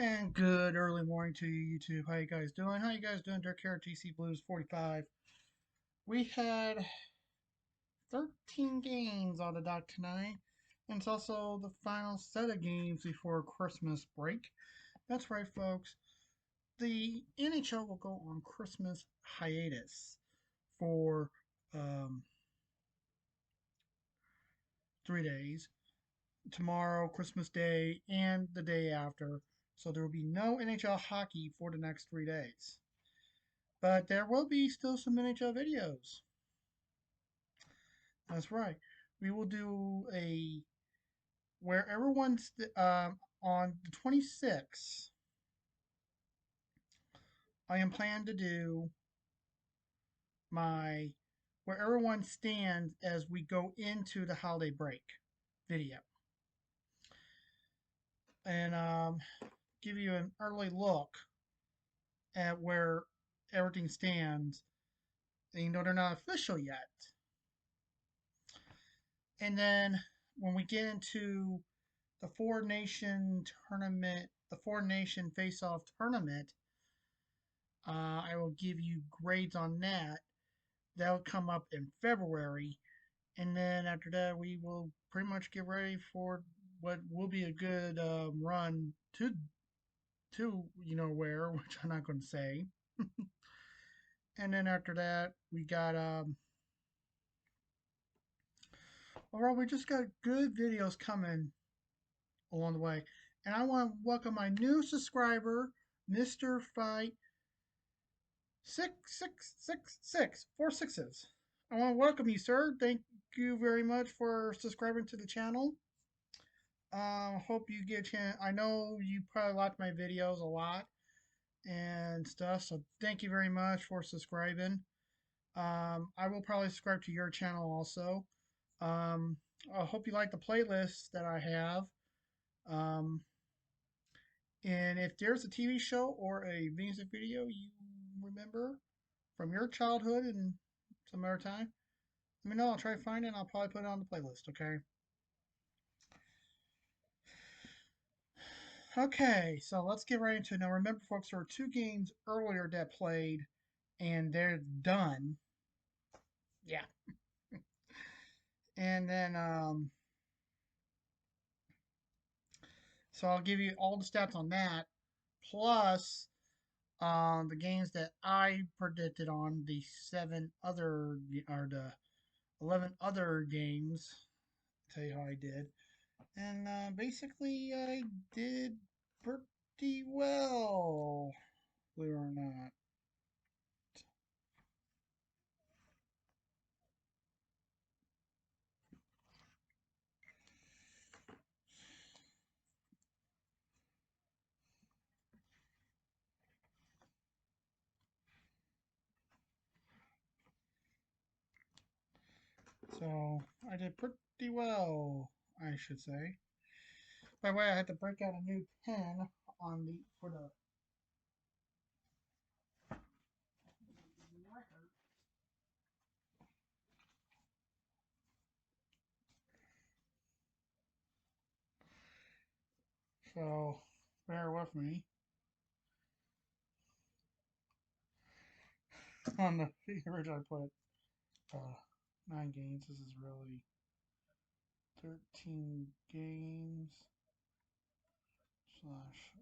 And good early morning to you, YouTube. How you guys doing? How you guys doing? Dirk here at GC Blues 45. We had 13 games on the dot tonight, and it's also the final set of games before Christmas break. That's right, folks. The NHL will go on Christmas hiatus for um, 3 days. Tomorrow, Christmas Day, and the day after. So there will be no NHL hockey for the next 3 days. But there will be still some NHL videos. That's right. We will do a where everyone's on the 26th. I am planning to do my where everyone stands as we go into the holiday break video, and give you an early look at where everything stands. Even though they're not official yet, and then when we get into the Four Nation tournament, the Four Nation Face Off tournament, I will give you grades on that. That'll come up in February, and then after that, we will pretty much get ready for what will be a good run to where, which I'm not going to say. And then after that, we got overall, we just got good videos coming along the way. And I want to welcome my new subscriber, Mr. Fight 666 four sixes. I want to welcome you, sir. Thank you very much for subscribing to the channel. Hope you get a chance. I know you probably watch my videos a lot and stuff, so thank you very much for subscribing. I will probably subscribe to your channel also. Um, I hope you like the playlist that I have. Um, and if there's a TV show or a music video you remember from your childhood and some other time, let me know. I'll try to find it and I'll probably put it on the playlist, okay? Okay, so let's get right into it. Now, remember, folks, there were two games earlier that played, and they're done. Yeah. And then, so I'll give you all the stats on that, plus the games that I predicted on the 11 other games. Tell you how I did. And basically, I did pretty well, believe it or not. So I did pretty well, I should say. By the way, I had to break out a new pen on the for the record. So bear with me. On the original, I put 9 games. This is really 13 games slash.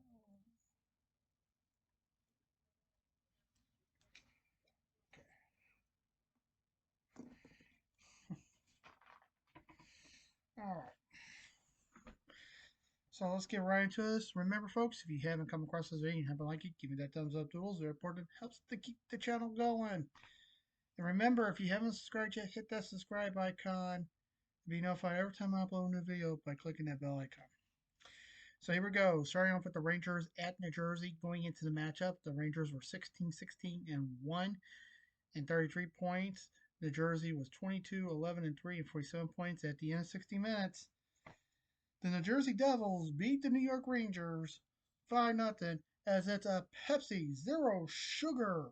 Okay. All right. So let's get right into this. Remember, folks, if you haven't come across this video and haven't liked it, give me that thumbs up, doodles. They're important. Helps to keep the channel going. And remember, if you haven't subscribed yet, hit that subscribe icon. Be notified every time I upload a new video by clicking that bell icon. So here we go. Starting off with the Rangers at New Jersey. Going into the matchup, the Rangers were 16-16-1 and 33 points. New Jersey was 22-11-3 and 47 points at the end of 60 minutes. The New Jersey Devils beat the New York Rangers 5-0 as it's a Pepsi Zero Sugar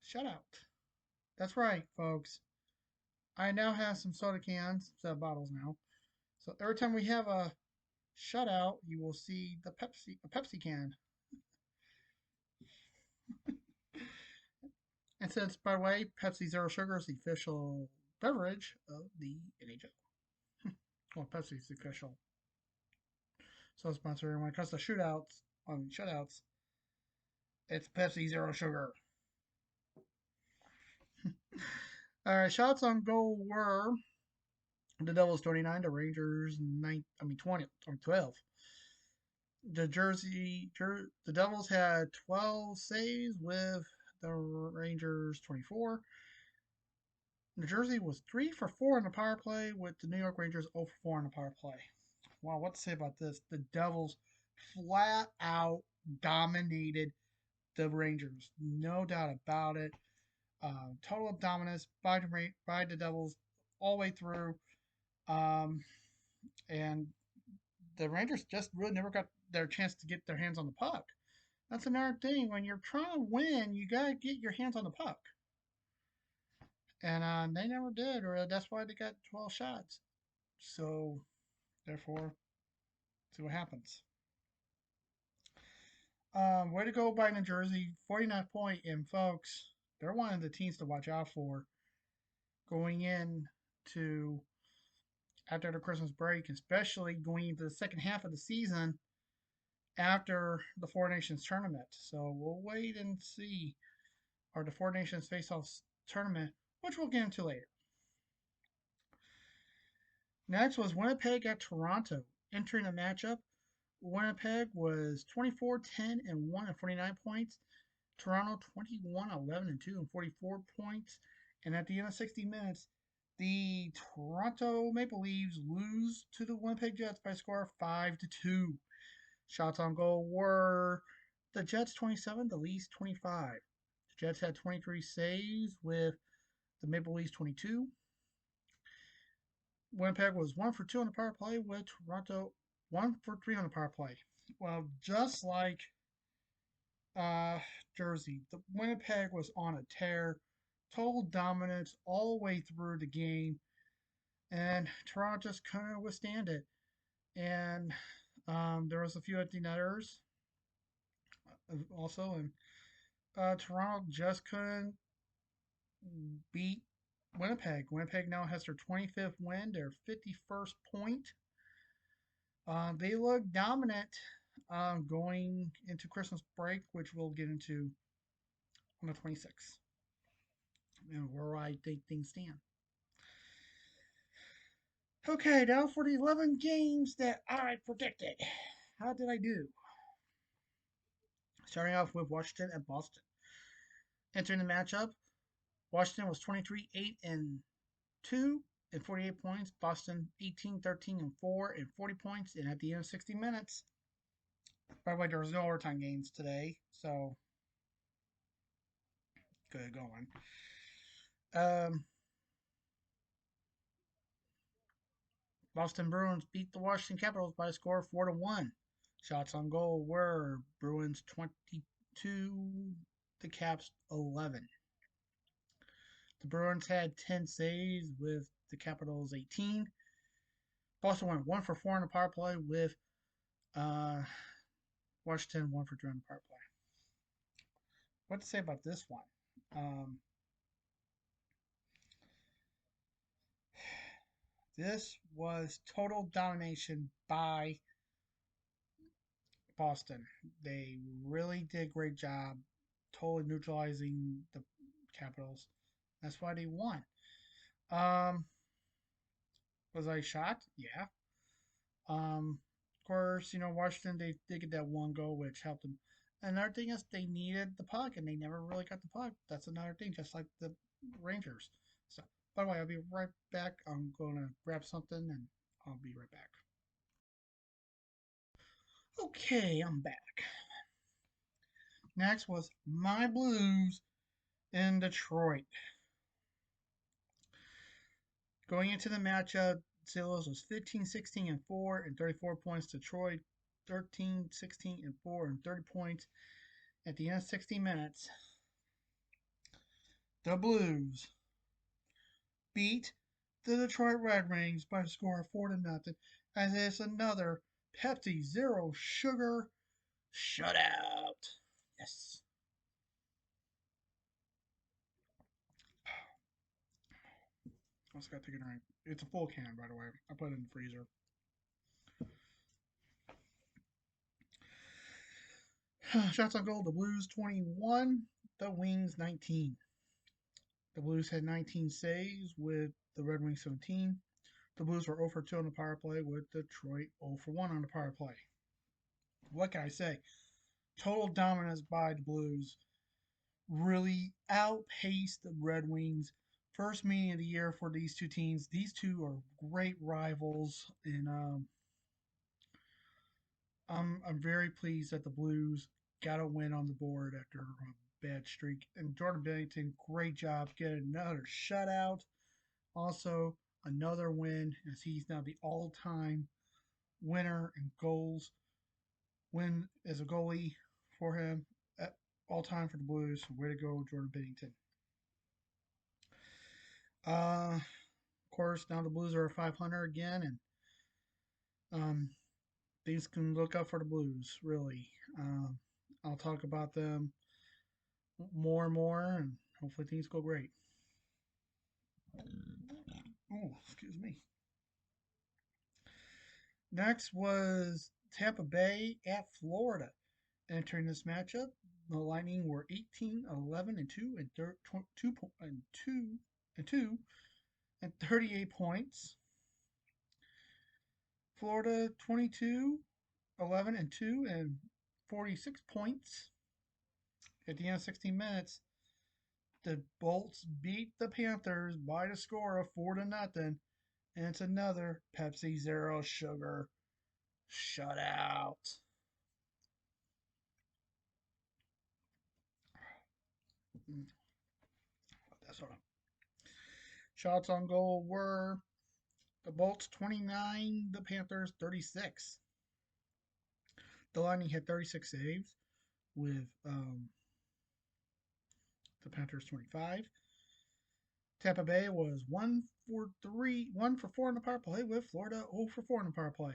shutout. That's right, folks. I now have some soda cans instead of bottles now. So every time we have a shutout, you will see a Pepsi can. And since, by the way, Pepsi Zero Sugar is the official beverage of the NHL. Well, Pepsi's the official. So sponsor. When it comes to shutouts, it's Pepsi Zero Sugar. All right, shots on goal were the Devils 29, the Rangers 20, or 12. The Devils had 12 saves with the Rangers 24. New Jersey was 3 for 4 in the power play with the New York Rangers 0 for 4 in the power play. Wow, what to say about this? The Devils flat out dominated the Rangers. No doubt about it. Total dominance by the Devils all the way through. Um, and the Rangers just really never got their chance to get their hands on the puck. That's another thing. When you're trying to win, you got to get your hands on the puck. And they never did, or that's why they got 12 shots. So, therefore, see what happens. Way to go by New Jersey, 49 point, and folks, they're one of the teams to watch out for going in to after the Christmas break, especially going into the second half of the season after the Four Nations tournament. So we'll wait and see, or the Four Nations face-offs tournament, which we'll get into later. Next was Winnipeg at Toronto. Entering the matchup, Winnipeg was 24, 10, and 1 and 49 points. Toronto 21, 11, and 2 and 44 points. And at the end of 60 minutes, the Toronto Maple Leafs lose to the Winnipeg Jets by a score of 5-2. Shots on goal were the Jets 27, the Leafs 25. The Jets had 23 saves with the Maple Leafs 22. Winnipeg was 1 for 2 on the power play with Toronto 1 for 3 on the power play. Well, just like uh, Jersey, the Winnipeg was on a tear, total dominance all the way through the game, and Toronto just couldn't withstand it. And there was a few empty netters also, and Toronto just couldn't beat Winnipeg. Winnipeg now has their 25th win, their 51st point. They look dominant going into Christmas break, which we'll get into on the 26th, and where I think things stand. Okay, now for the 11 games that I predicted. How did I do? Starting off with Washington and Boston. Entering the matchup, Washington was 23, 8, and 2 and 48 points. Boston 18, 13, and 4 and 40 points. And at the end of 60 minutes, by the way, there was no overtime games today, so good going. Boston Bruins beat the Washington Capitals by a score of 4-1. Shots on goal were Bruins 22, the Caps 11. The Bruins had 10 saves with the Capitals 18. Boston went 1 for 4 in the power play with uh, Washington 1 for 2 in the power play. What to say about this one? This was total domination by Boston. They really did a great job totally neutralizing the Capitals. That's why they won. Um, was I shocked? Yeah. Of course, Washington, they did get that one goal, which helped them. Another thing is they needed the puck, and they never really got the puck. That's another thing, just like the Rangers. So, by the way, I'll be right back. I'm going to grab something, and I'll be right back. Okay, I'm back. Next was my Blues in Detroit. Going into the matchup, St. Louis was 15, 16, and 4 and 34 points. Detroit 13, 16, and 4 and 30 points. At the end of 60 minutes, the Blues beat the Detroit Red Wings by a score of 4-0, as it's another Pepsi Zero Sugar Shutout. Yes. I also got to take a drink. It's a full can, by the way. I put it in the freezer. Shots on goal, the Blues 21, the Wings 19. The Blues had 19 saves with the Red Wings 17. The Blues were 0 for 2 on the power play with Detroit 0 for 1 on the power play. What can I say? Total dominance by the Blues. Really outpaced the Red Wings. First meeting of the year for these two teams. These two are great rivals, and I'm very pleased that the Blues got a win on the board after a bad streak. And Jordan Bennington, great job getting another shutout. Also, another win as he's now the all-time winner in goals. Win as a goalie for him at all time for the Blues. Way to go, Jordan Bennington. Of course, now the Blues are 500 again, and things can look up for the Blues. Really, I'll talk about them more and more, and hopefully things go great. Oh, excuse me. Next was Tampa Bay at Florida. Entering this matchup, the Lightning were 18, 11, and 2 and 2 and 2 and 2 and 38 points. Florida 22, 11, and 2 and 46 points. At the end of 16 minutes, the Bolts beat the Panthers by the score of 4 to nothing, and it's another Pepsi Zero Sugar shutout. That's all. Shots on goal were the Bolts 29, the Panthers 36. The Lightning had 36 saves with the Panthers 25. Tampa Bay was 1 for 4 in the power play with Florida 0 for 4 in the power play.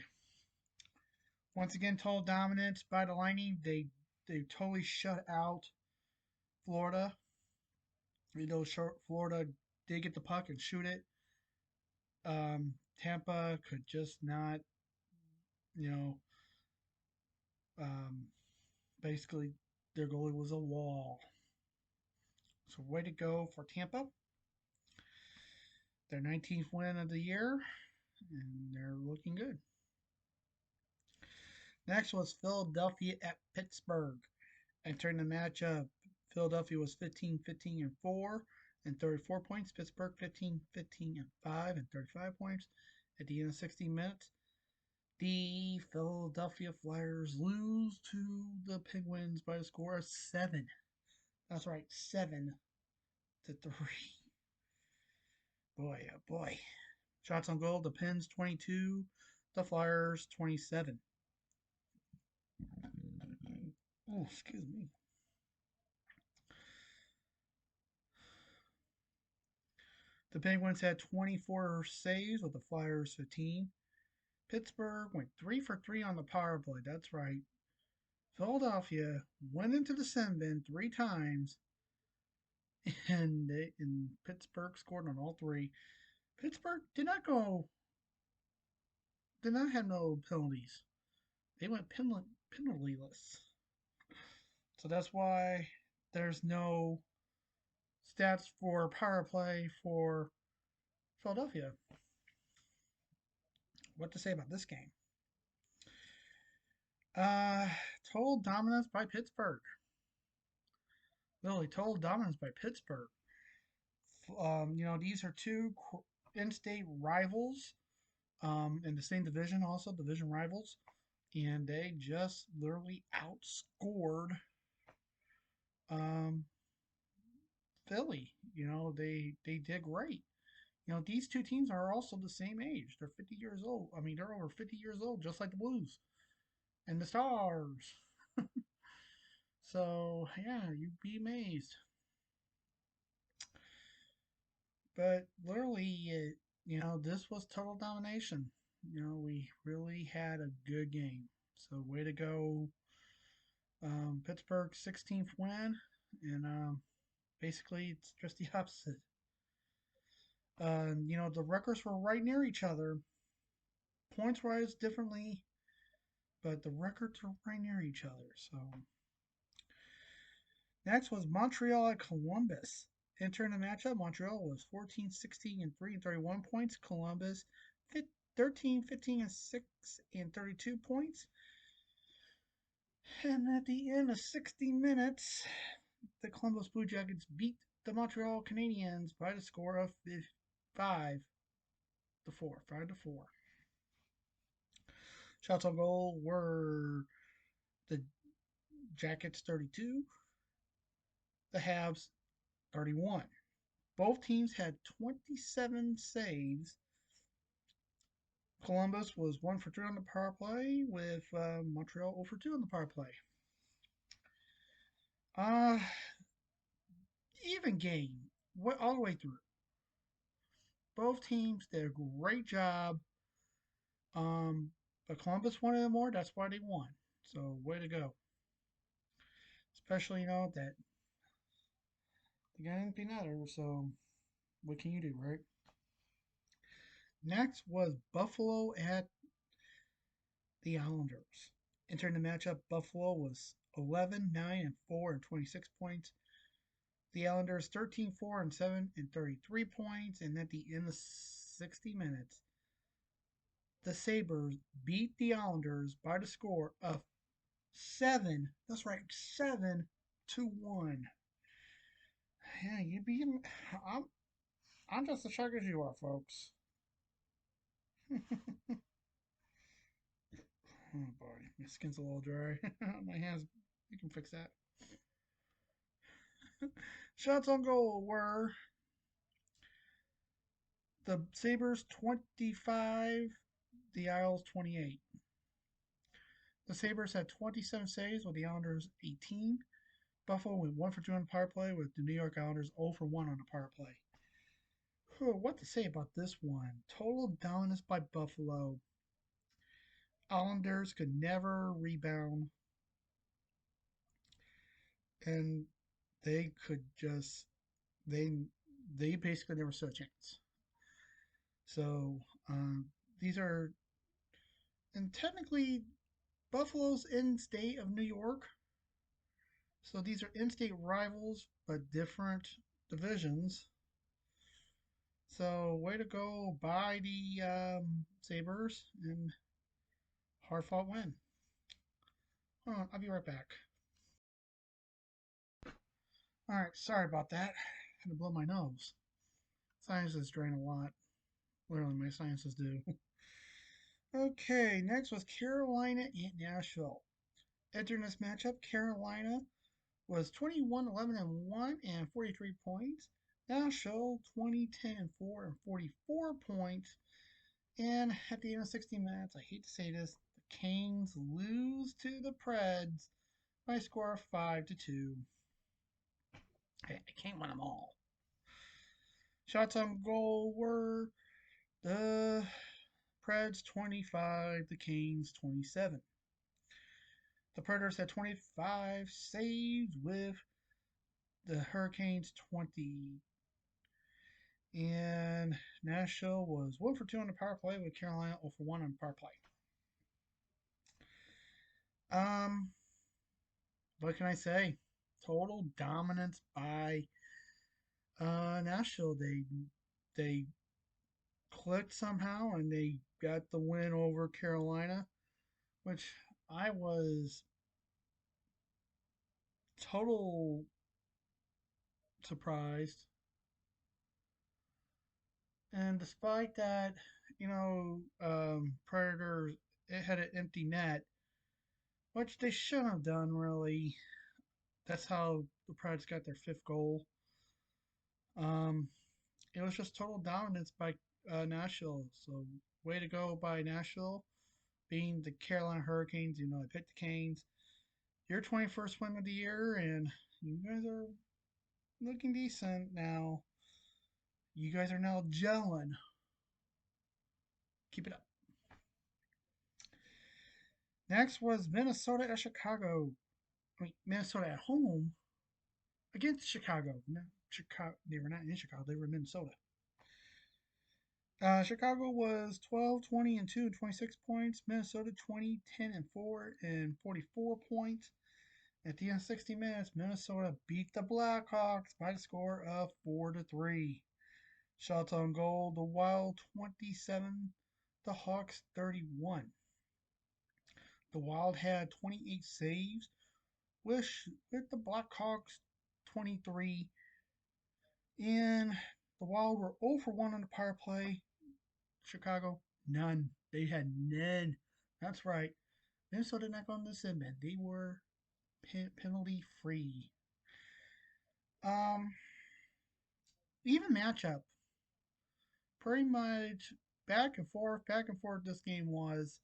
Once again, total dominance by the Lightning. They totally shut out Florida. You know, Florida did get the puck and shoot it. Tampa could just not, you know, um, basically their goalie was a wall. So way to go for Tampa. Their 19th win of the year, and they're looking good. Next was Philadelphia at Pittsburgh. Entering the matchup, Philadelphia was 15, 15, and 4 and 34 points. Pittsburgh 15, 15, and 5 and 35 points. At the end of 60 minutes, the Philadelphia Flyers lose to the Penguins by a score of 7. That's right, 7 to 3. Boy, oh boy. Shots on goal, the Pens 22, the Flyers 27. Oh, excuse me. The Penguins had 24 saves with the Flyers 15. Pittsburgh went 3 for 3 on the power play. That's right. Philadelphia went into the sin bin 3 times, and Pittsburgh scored on all 3. Pittsburgh did not have no penalties. They went penaltyless. So that's why there's no stats for power play for Philadelphia. What to say about this game? Uh, Total dominance by Pittsburgh. Literally, total dominance by Pittsburgh. These are two in-state rivals in the same division, also division rivals, and they just literally outscored um, Philly. They did great. These two teams are also the same age. They're 50 years old. I mean, they're over 50 years old, just like the Blues and the Stars. So, yeah, you'd be amazed. But literally, this was total domination. We really had a good game. So way to go, Pittsburgh 16th win, and basically it's just the opposite. The records were right near each other, points wise differently, but the records are right near each other. So next was Montreal at Columbus. Entering the matchup, Montreal was 14, 16, and 3 and 31 points. Columbus 13, 15, and 6 and 32 points. And at the end of 60 minutes, the Columbus Blue Jackets beat the Montreal Canadiens by the score of 5-4. 5-4. Shots on goal were the Jackets 32, the Habs 31. Both teams had 27 saves. Columbus was 1 for 3 on the power play, with Montreal 0 for 2 on the power play. Uh, Even game, all the way through. Both teams did a great job. But Columbus wanted more. That's why they won. So way to go. Especially that the guy didn't beat So what can you do, right? Next was Buffalo at the Islanders. Entering the matchup, Buffalo was 11, 9, and 4 and 26 points. The Islanders 13, 4, and 7 and 33 points. And at the end of 60 minutes, the Sabres beat the Islanders by the score of 7. That's right, 7-1. Yeah, you beat him. I'm, I'm just as shocked as you are, folks. Oh boy, my skin's a little dry. My hands, you can fix that. Shots on goal were the Sabres 25, the Isles 28. The Sabres had 27 saves with the Islanders 18. Buffalo went 1 for 2 on the power play with the New York Islanders 0 for 1 on the power play. What to say about this one? Total dominance by Buffalo. Islanders could never rebound, and they could just they they basically never stood a chance. So these are, and technically Buffalo's in state of New York, so these are in-state rivals but different divisions. So way to go by the Sabres, and hard fought win. Hold on, I'll be right back. All right, sorry about that. I had to blow my nose. Sciences drain a lot. Literally, my sciences do. Okay, next was Carolina at Nashville. Entering this matchup, Carolina was 21, 11, and 1 and 43 points. Nashville 20, 10, and 4 and 44 points. And at the end of 60 minutes, I hate to say this, the Canes lose to the Preds by a score of 5-2. Hey, I can't win them all. Shots on goal were the Preds 25, the Canes 27. The Predators had 25 saves with the Hurricanes 20. And Nashville was 1 for 2 on the power play with Carolina 0 for 1 on the power play. What can I say? Total dominance by Nashville. They clicked somehow and they got the win over Carolina, which I was total surprised. And despite that, Predators, it had an empty net, which they shouldn't have done really. That's how the Predators got their fifth goal. Um, it was just total dominance by Nashville. So way to go by Nashville, being the Carolina Hurricanes. I picked the Canes. Your 21st win of the year, and you guys are looking decent now. You guys are now gelling. Keep it up. Next was Minnesota at Chicago. I mean, Minnesota at home against Chicago. No, Chicago. They were not in Chicago. They were in Minnesota. Chicago was 12, 20, and 2, and 26 points. Minnesota 20, 10, and 4, and 44 points. At the end of 60 minutes, Minnesota beat the Blackhawks by the score of 4-3. Shots on goal, the Wild 27, the Hawks 31. The Wild had 28 saves, with the Blackhawks 23. And the Wild were 0 for 1 on the power play. Chicago, none. They had none. That's right. Minnesota not going to submit. They were penalty free. Um, Even matchup. Pretty much back and forth this game was.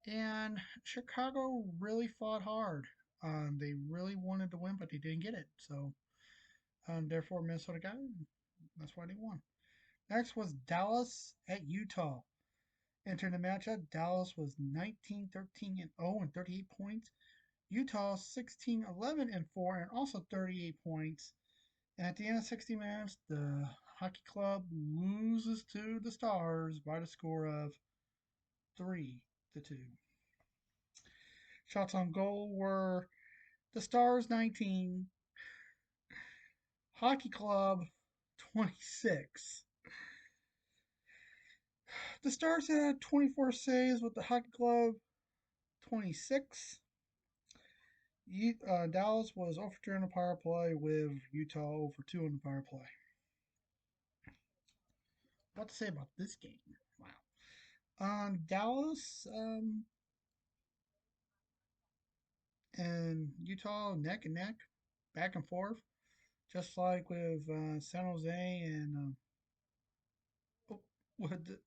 And Chicago really fought hard. They really wanted to win, but they didn't get it. So, therefore, Minnesota got it. That's why they won. Next was Dallas at Utah. Entering the matchup, Dallas was 19, 13, and 0 and 38 points. Utah 16, 11, and 4 and also 38 points. And at the end of 60 minutes, the hockey club loses to the Stars by the score of 3-2. Shots on goal were the Stars 19, Hockey Club 26. The Stars had 24 saves with the Hockey Club 26. Dallas was 0 for 2 on the power play with Utah 0 for 2 on the power play. What to say about this game? Wow. Dallas and Utah neck and neck, back and forth, just like with San Jose and with the,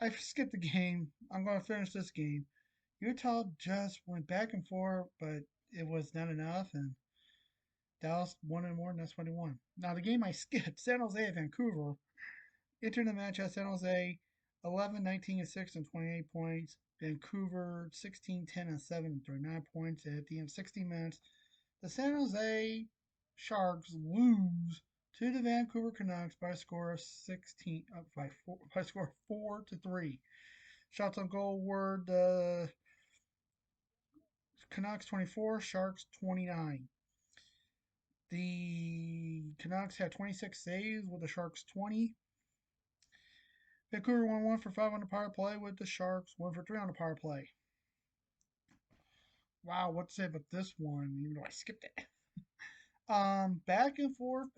I skipped the game. I'm going to finish this game. Utah just went back and forth, but it was not enough, and Dallas won and more, and that's what he won. Now, the game I skipped, San Jose at Vancouver, entered the match at San Jose 11, 19, and 6 and 28 points. Vancouver 16, 10, and 7 and 39 points. And at the end of 60 minutes, the San Jose Sharks lose to the Vancouver Canucks by a score of 16 by a score of 4-3. Shots on goal were the Canucks 24, Sharks 29. The Canucks had 26 saves with the Sharks 20. Vancouver won 1 for 5 on the power play with the Sharks 1 for 3 on the power play. Wow, what to say about this one, even though I skipped it. Back and forth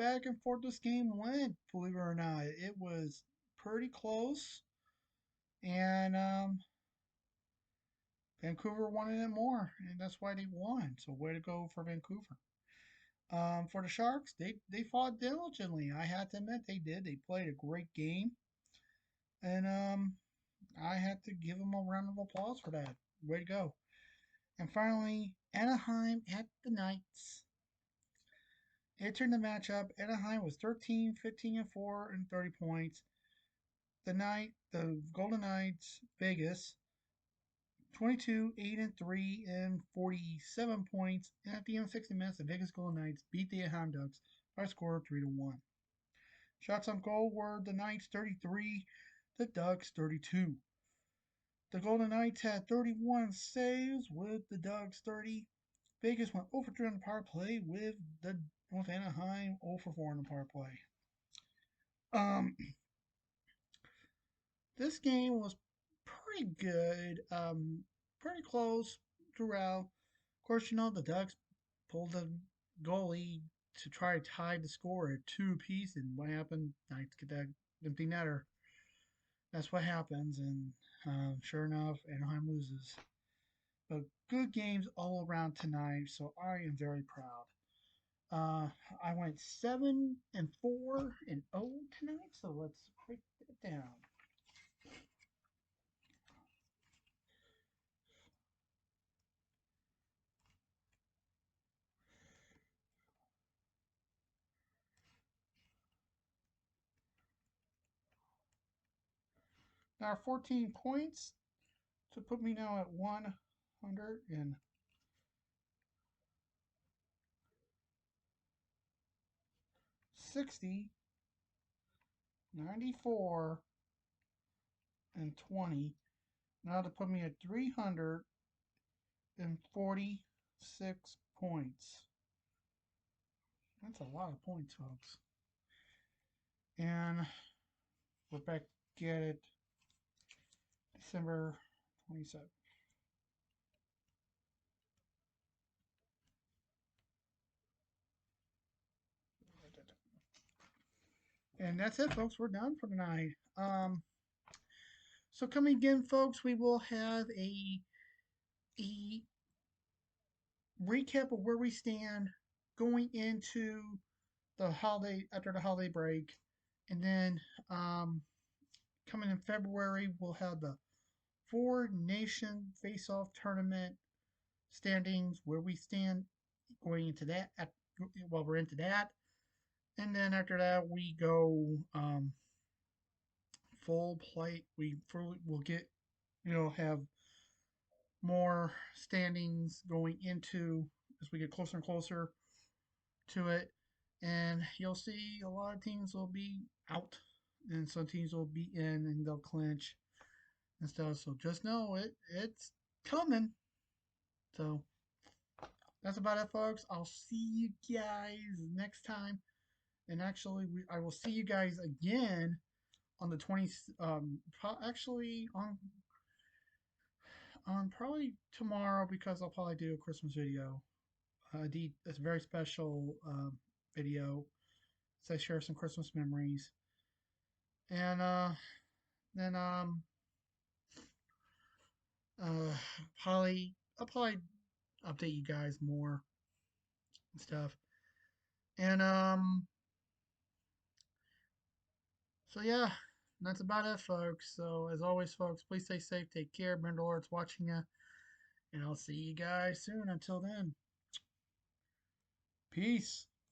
this game went, believe it or not. It was pretty close. And Vancouver wanted it more, and that's why they won. So way to go for Vancouver. For the Sharks, they fought diligently. I have to admit they did. They played a great game, and I had to give them a round of applause for that. Way to go! And finally, Anaheim at the Knights. Entering the matchup, Anaheim was 13, 15, and 4 and 30 points. The Golden Knights, Vegas, 22, 8 and 3 and 47 points. And at the end of 60 minutes, the Vegas Golden Knights beat the Anaheim Ducks by a score of 3-1. Shots on goal were the Knights 33, the Ducks 32. The Golden Knights had 31 saves with the Ducks 30. Vegas went 0 for 3 on the power play with Anaheim 0 for 4 on the power play. Um, this game was pretty good, pretty close throughout. Of course, the Ducks pulled the goalie to try to tie the score at 2 apiece, and what happened? Knights get that empty netter. That's what happens, and sure enough, Anaheim loses. But good games all around tonight, so I am very proud. I went 7-4 and 0 tonight, so let's break that down. Now 14 points to put me now at 1 and 20. Now to put me at 346 points. That's a lot of points, folks. And we're back at it December 27th. And that's it, folks. We're done for tonight. So coming again, folks, we will have a recap of where we stand going into the holiday after the holiday break, and then coming in February we'll have the Four Nation Face Off Tournament standings where we stand going into that. While we're into that, and then after that we go full plate. We'll get have more standings going into as we get closer and closer to it, and you'll see a lot of teams will be out, and some teams will be in, and they'll clinch and stuff. So just know it's coming. So that's about it, folks. I'll see you guys next time, and actually, I will see you guys again on the 20th. Actually on probably tomorrow because I'll probably do a Christmas video. It's a very special video. So I share some Christmas memories, and then uh, I'll probably update you guys more and stuff, and so yeah, that's about it, folks. So as always, folks, please stay safe, take care. Remember, the Lord's watching you, and I'll see you guys soon. Until then, peace.